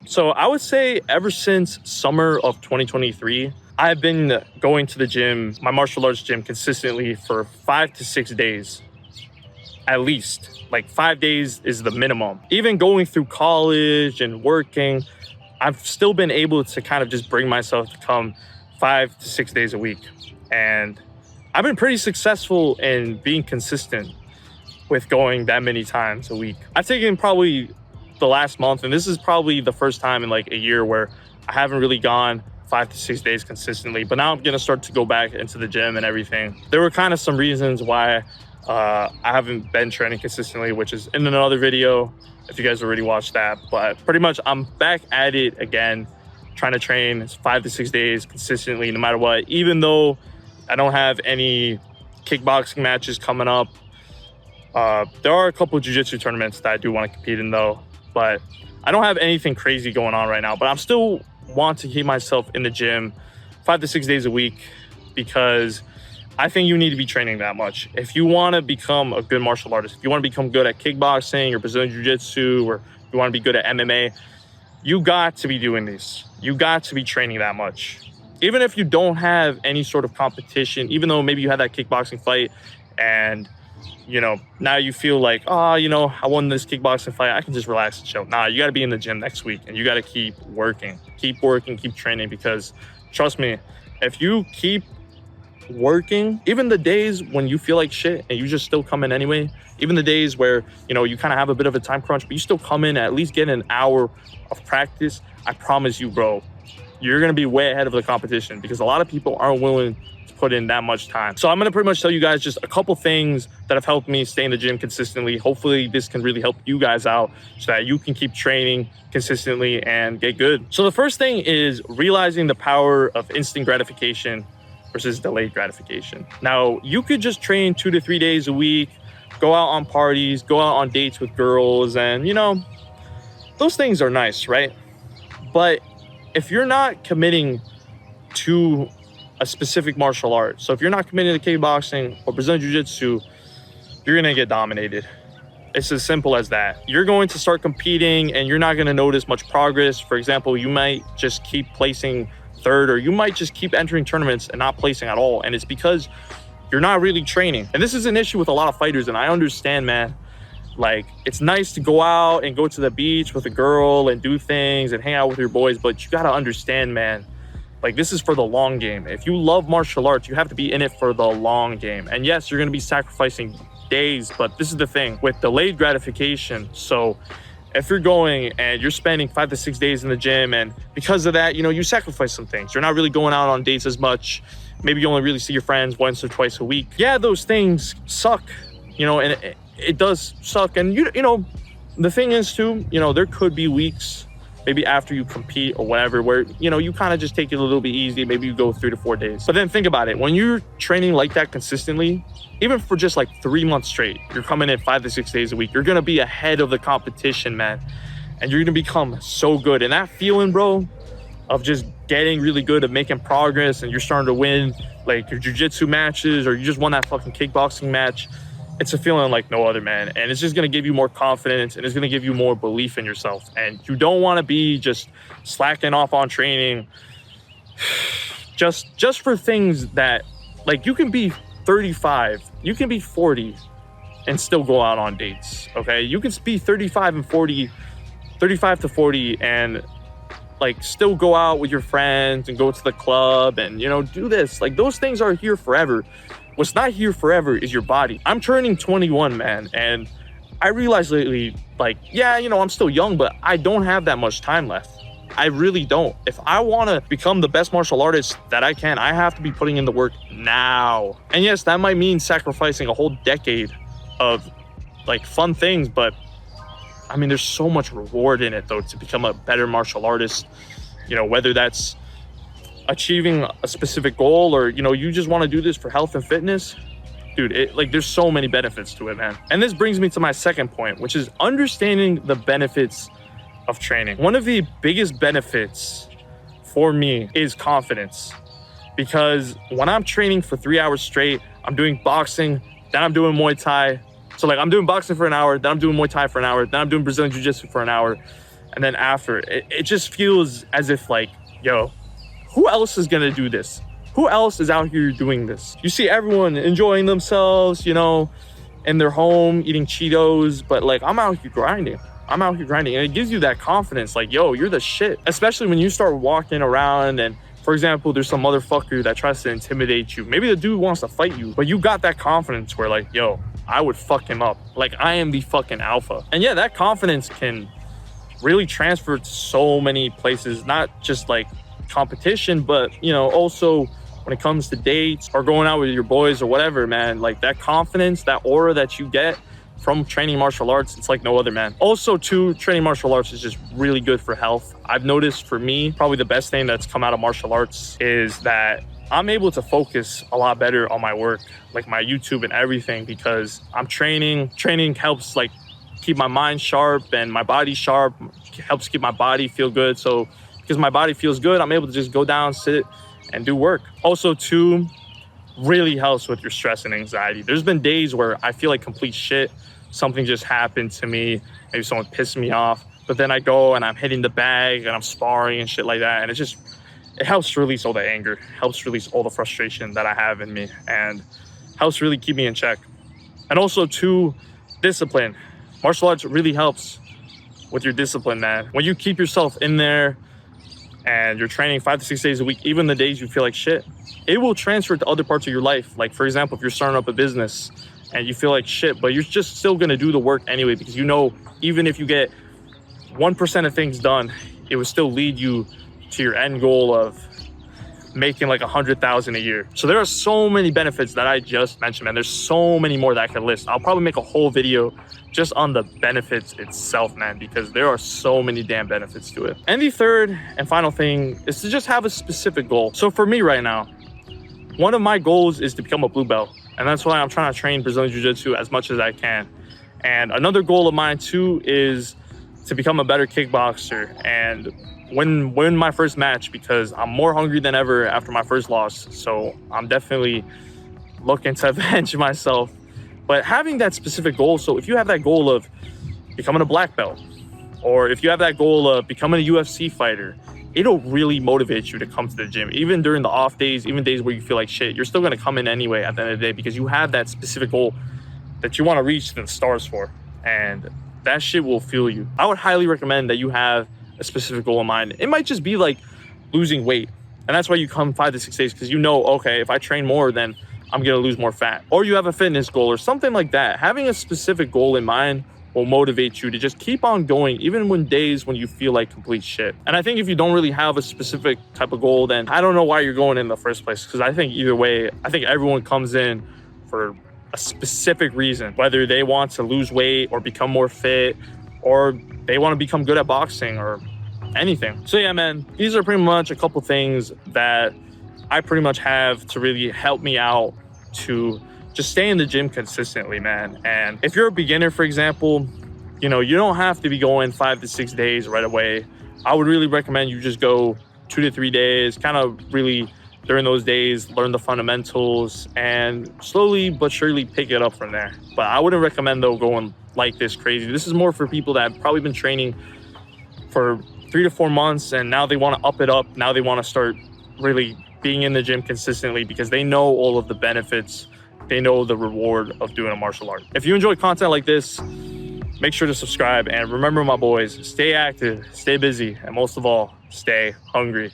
So I would say ever since summer of 2023, I've been going to the gym, my martial arts gym, consistently for 5 to 6 days, at least. Like 5 days is the minimum. Even going through college and working, I've still been able to kind of just bring myself to come 5 to 6 days a week. And I've been pretty successful in being consistent with going that many times a week. I've taken probably the last month, and this is probably the first time in like a year where I haven't really gone 5 to 6 days consistently, but now I'm gonna start to go back into the gym and everything. There were kind of some reasons why I haven't been training consistently, which is in another video if you guys already watched that. But pretty much I'm back at it again, trying to train 5 to 6 days consistently no matter what, even though I don't have any kickboxing matches coming up. There are a couple of jiu-jitsu tournaments that I do want to compete in though, but I don't have anything crazy going on right now. But I'm still want to keep myself in the gym 5 to 6 days a week because I think you need to be training that much. If you want to become a good martial artist, if you want to become good at kickboxing or Brazilian jiu-jitsu, or you want to be good at MMA, you got to be doing this. You got to be training that much. Even if you don't have any sort of competition, even though maybe you had that kickboxing fight and you know, now you feel like, oh, you know, I won this kickboxing fight, I can just relax and chill. Nah, you got to be in the gym next week and you got to keep working, keep training, because trust me, if you keep working, even the days when you feel like shit and you just still come in anyway, even the days where, you know, you kind of have a bit of a time crunch, but you still come in, at least get an hour of practice, I promise you, bro, you're going to be way ahead of the competition because a lot of people aren't willing put in that much time. So I'm gonna pretty much tell you guys just a couple things that have helped me stay in the gym consistently. Hopefully this can really help you guys out so that you can keep training consistently and get good. So the first thing is realizing the power of instant gratification versus delayed gratification. Now, you could just train 2 to 3 days a week, go out on parties, go out on dates with girls, and you know, those things are nice, right? But if you're not committing to a specific martial art, so if you're not committed to kickboxing or Brazilian jiu-jitsu, you're gonna get dominated. It's as simple as that. You're going to start competing and you're not gonna notice much progress. For example, you might just keep placing third, or you might just keep entering tournaments and not placing at all, and it's because you're not really training. And this is an issue with a lot of fighters, and I understand, man. Like, it's nice to go out and go to the beach with a girl and do things and hang out with your boys, but you gotta understand, man, like, this is for the long game. If you love martial arts, you have to be in it for the long game. And yes, you're going to be sacrificing days, but this is the thing with delayed gratification. So if you're going and you're spending 5 to 6 days in the gym, and because of that, you know, you sacrifice some things. You're not really going out on dates as much. Maybe you only really see your friends once or twice a week. Yeah, those things suck, you know, and it does suck. And, you know, the thing is too, you know, there could be weeks, maybe after you compete or whatever, where, you know, you kind of just take it a little bit easy. Maybe you go 3 to 4 days. But then think about it. When you're training like that consistently, even for just like 3 months straight, you're coming in 5 to 6 days a week. You're going to be ahead of the competition, man. And you're going to become so good. And that feeling, bro, of just getting really good at making progress, and you're starting to win like your jiu-jitsu matches, or you just won that fucking kickboxing match, it's a feeling like no other, man. And it's just going to give you more confidence, and it's going to give you more belief in yourself. And you don't want to be just slacking off on training just for things that, like, you can be 35, you can be 40 and still go out on dates, okay? You can be 35 to 40 and like still go out with your friends and go to the club and, you know, do this. Like, those things are here forever. What's not here forever is your body. I'm turning 21, man, and I realized lately, like, yeah, you know, I'm still young, but I don't have that much time left. I really don't. If I want to become the best martial artist that I can, I have to be putting in the work now. And yes, that might mean sacrificing a whole decade of like fun things, but I mean, there's so much reward in it though to become a better martial artist. You know, whether that's achieving a specific goal, or, you know, you just want to do this for health and fitness, dude, like, there's so many benefits to it, man. And this brings me to my second point, which is understanding the benefits of training. One of the biggest benefits for me is confidence, because when I'm training for 3 hours straight, I'm doing boxing, then I'm doing Muay Thai. So like, I'm doing boxing for an hour, then I'm doing Muay Thai for an hour, then I'm doing Brazilian Jiu-Jitsu for an hour. And then after, it just feels as if like, yo, who else is gonna do this? Who else is out here doing this? You see everyone enjoying themselves, you know, in their home, eating Cheetos, but like, I'm out here grinding. I'm out here grinding. And it gives you that confidence, like, yo, you're the shit. Especially when you start walking around and, for example, there's some motherfucker that tries to intimidate you. Maybe the dude wants to fight you, but you got that confidence where like, yo, I would fuck him up. Like, I am the fucking alpha. And yeah, that confidence can really transfer to so many places, not just like competition, but, you know, also when it comes to dates or going out with your boys or whatever, man. Like, that confidence, that aura that you get from training martial arts, it's like no other, man. Also too, training martial arts is just really good for health. I've noticed for me, probably the best thing that's come out of martial arts is that I'm able to focus a lot better on my work, like my YouTube and everything, because I'm training. Training helps like keep my mind sharp and my body sharp, helps keep my body feel good. So because my body feels good, I'm able to just go down, sit and do work. Also too, really helps with your stress and anxiety. There's been days where I feel like complete shit. Something just happened to me. Maybe someone pissed me off. But then I go and I'm hitting the bag and I'm sparring and shit like that. And it helps release all the anger, helps release all the frustration that I have in me, and helps really keep me in check. And also too, discipline. Martial arts really helps with your discipline, man. When you keep yourself in there and you're training 5 to 6 days a week, even the days you feel like shit, it will transfer to other parts of your life. Like, for example, if you're starting up a business and you feel like shit, but you're just still gonna do the work anyway, because you know, even if you get 1% of things done, it will still lead you to your end goal of making like 100,000 a year. So there are so many benefits that I just mentioned, man. There's so many more that I could list. I'll probably make a whole video just on the benefits itself, man, because there are so many damn benefits to it. And the third and final thing is to just have a specific goal. So for me right now, one of my goals is to become a blue belt. And that's why I'm trying to train Brazilian Jiu-Jitsu as much as I can. And another goal of mine too is to become a better kickboxer and win my first match, because I'm more hungry than ever after my first loss. So I'm definitely looking to avenge myself. But having that specific goal, so if you have that goal of becoming a black belt, or if you have that goal of becoming a UFC fighter, it'll really motivate you to come to the gym. Even during the off days, even days where you feel like shit, you're still gonna come in anyway at the end of the day, because you have that specific goal that you wanna reach the stars for. And that shit will fuel you. I would highly recommend that you have a specific goal in mind. It might just be like losing weight. And that's why you come 5 to 6 days, because you know, okay, if I train more, then I'm gonna lose more fat. Or you have a fitness goal or something like that. Having a specific goal in mind will motivate you to just keep on going, even when days when you feel like complete shit. And I think if you don't really have a specific type of goal, then I don't know why you're going in the first place. Because I think either way, I think everyone comes in for a specific reason, whether they want to lose weight or become more fit, or they want to become good at boxing or anything. So yeah, man, these are pretty much a couple things that I pretty much have to really help me out to just stay in the gym consistently, man. And if you're a beginner, for example, you know, you don't have to be going 5 to 6 days right away. I would really recommend you just go 2 to 3 days, kind of really during those days, learn the fundamentals and slowly but surely pick it up from there. But I wouldn't recommend though going like this crazy. This is more for people that have probably been training for 3 to 4 months and now they want to up it up. Now they want to start really being in the gym consistently because they know all of the benefits. They know the reward of doing a martial art. If you enjoy content like this, make sure to subscribe. And remember, my boys, stay active, stay busy, and most of all, stay hungry.